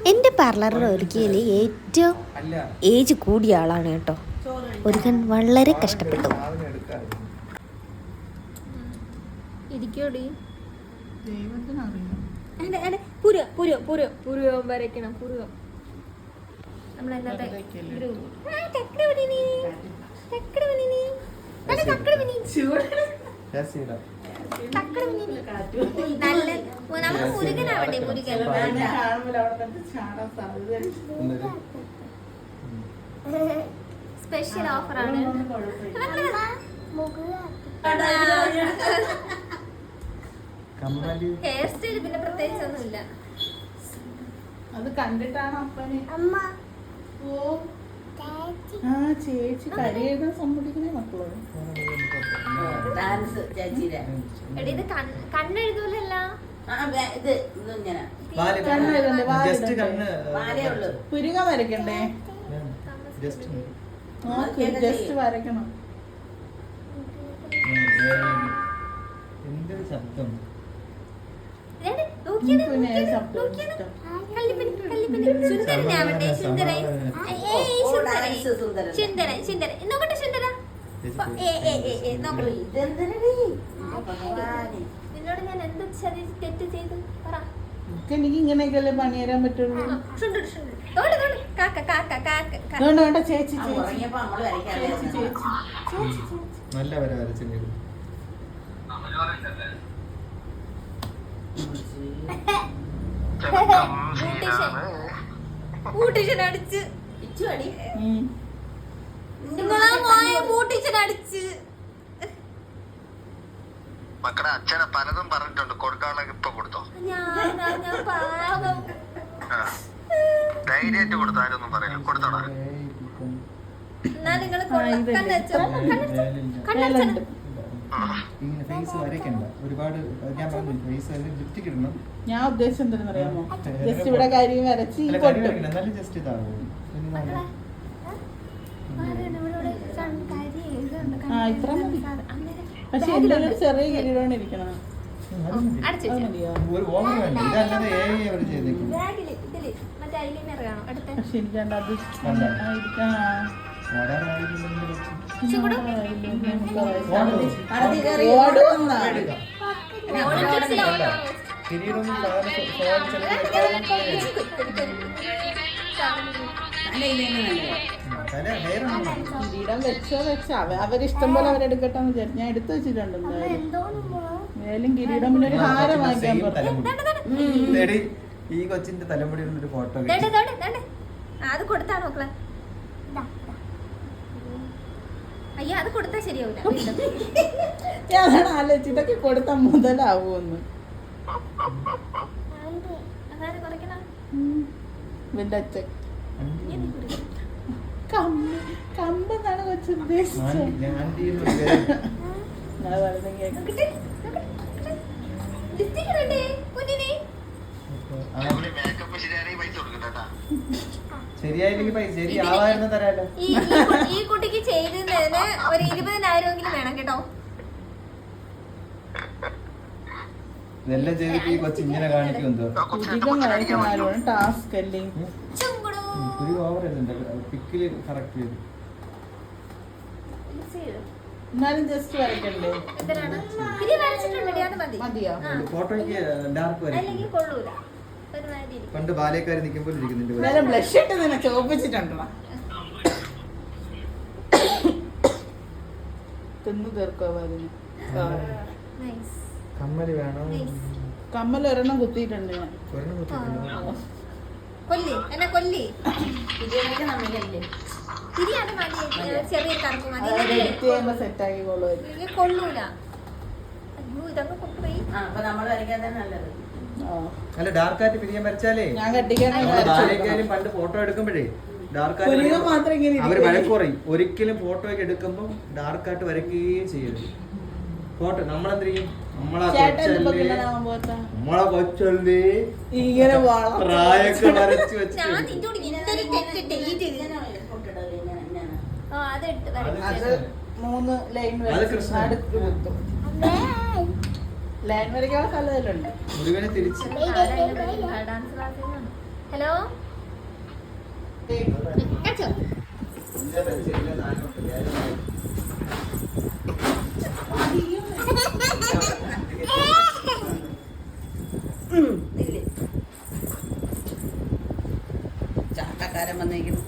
എൻ്റെ പാർലറിൽ ഒരുക്കിയതിൽ ഏറ്റവും ഏജ് കൂടിയ ആളാണ് കേട്ടോ. ഒരുക്കൻ വളരെ കഷ്ടപ്പെട്ടു. വരയ്ക്കണം. പുരുവം നമ്മളെന്നത്തെ മുരുകനാവട്ടെ. മുരുകൻ സ്പെഷ്യൽ ഓഫറാണ്. ഹെയർ സ്റ്റൈൽ പിന്നെ പ്രത്യേകിച്ചൊന്നുമില്ല. അത് കണ്ടിട്ടാണ് അപ്പനെ ചേച്ചി കരിയെഴുതാൻ സമ്മതിക്കണേ മക്കളോട്. ഇത് കണ്ണെഴുതൂലല്ല, പുരുക വരയ്ക്കണ്ടേ? ജസ്റ്റ് വരയ്ക്കണം. എന്തൊരു ശബ്ദം. നിന്നോട് ഞാൻ എന്ത് തെറ്റ് ചെയ്തു പറ. എനിക്ക് ഇങ്ങനെയൊക്കെയല്ലേ പണി തരാൻ പറ്റുള്ളൂ. ചേച്ചി നല്ല വര വരച്ചു. അടിച്ച് മക്കളെ അച്ഛനെ പലതും പറഞ്ഞിട്ടുണ്ട്, കൊടുക്കാനുള്ള ഇപ്പൊ കൊടുത്തോ. ധൈര്യമായിട്ട് കൊടുത്തോ, ആരൊന്നും പറയില്ല. കൊടുത്തോടാ. ഇങ്ങനെ ഫേസ് വരയ്ക്കണ്ട. ഒരുപാട് ഞാൻ പറഞ്ഞു ഫേസ് ലിപ്സ്റ്റിക് ഇടണം. ഞാൻ ഉദ്ദേശം എന്താണെന്ന് അറിയാമോ? ജസ്റ്റ് ഇവിടെ കാര്യം വരച്ച് എന്നാലും ജസ്റ്റ് ഇതാവും. ഇത്ര മതി. പക്ഷെ എന്റെ ഒരു ചെറിയ കിരീടമാണ് ഇരിക്കണം. ഒരു ഓവർ വേണ്ട. ഇതല്ലാതെ അവർ ചെയ്തേക്കും. പക്ഷെ എനിക്കണ്ട അത് കിരീടം വെച്ചോ അവരിഷ്ടം പോലെ അവരെടുക്കട്ടെ എന്ന് വിചാരിച്ചു. ഞാൻ എടുത്തു വെച്ചിട്ടുണ്ട്. എന്തായാലും കിരീടം പിന്നെ ഒരു ഹാരം വാങ്ങിക്കാൻ പറഞ്ഞു. ഈ കൊച്ചിന്റെ തലമുടിയിൽ ഒരു ഫോട്ടോ അത് കൊടുത്താ നോക്കളെ. അയ്യോ അത് കൊടുത്താ ശരിയാവൂല. ഞാനാണ് ആലോചിച്ച് ഇതൊക്കെ കൊടുത്താ മുതലാവൂന്ന്. കമ്പെന്നാണ് കൊച്ചു ഉദ്ദേശിച്ചത്. ശരിയായില്ലെങ്കിൽ പൈസ ശരിയാവായിരുന്നു തരാലോ. ഈ കുട്ടിക്ക് ചെയ്തതിന് ഒരു 20,000 വേണം കേട്ടോ. ഇതെല്ലാം ചെയ്തിട്ട് ഈ കൊച്ചു ഇങ്ങനെ കാണിക്കുമെന്തോ. ടാസ്ക് അല്ലേ? ഒരു ഓവർ പിക്കില് കറക്റ്റ് ചെയ്തു. എന്നാലും ജസ്റ്റ് വരയ്ക്കണ്ടേ? മതിയോ? ഫോട്ടോയ്ക്ക് ഡാർക്ക് വരയ്ക്കും. പണ്ട് ബാല്യക്കാര് നിൽക്കുമ്പോൾ ഇരിക്കുന്നുണ്ട്. ബ്ലഷ് ഇട്ട് തന്നെ ചോപ്പിച്ചിട്ടുണ്ടോ? തിന്നു തീർക്കോ? കമ്മല് വേണം. കമ്മൽ ഒരെണ്ണം കുത്തിയിട്ടുണ്ട് ഞാൻ. ഒരെണ്ണം കുത്തിയിട്ടുണ്ട്. കൊല്ലി എന്നെ കൊല്ലി ചെറിയ കറുപ്പ് മതി. സെറ്റാക്കി കൊള്ളൂല. അയ്യോ ഇതൊക്കെ കൊണ്ടുപോയി. അല്ല ഡാർക്ക് ആയിട്ട് പിരിയാൻ വരച്ചാലേ ഞാൻ കട്ടിക്കാനും പണ്ട് ഫോട്ടോ എടുക്കുമ്പോഴേ ഡാർക്ക് ആയിട്ട് അവര് വഴക്ക് പറയും. ഒരിക്കലും ഫോട്ടോ ഒക്കെ എടുക്കുമ്പോ ഡാർക്ക് ആയിട്ട് വരയ്ക്കുകയും ചെയ്യരുത്. ഫോട്ടോ നമ്മളെന്ത് ചെയ്യും? നമ്മളെ കൊച്ചല്ലേ ഇങ്ങനെ പ്രായൊക്കെ വരച്ച് വെച്ച് മൂന്ന് ലൈൻ ലൈൻ വരയ്ക്കാനുള്ള സ്ഥലത്തിലുണ്ട്. മുരുകനെ തിരിച്ച് ഹലോ ചാട്ടക്കാരൻ വന്നിരിക്കുന്നു.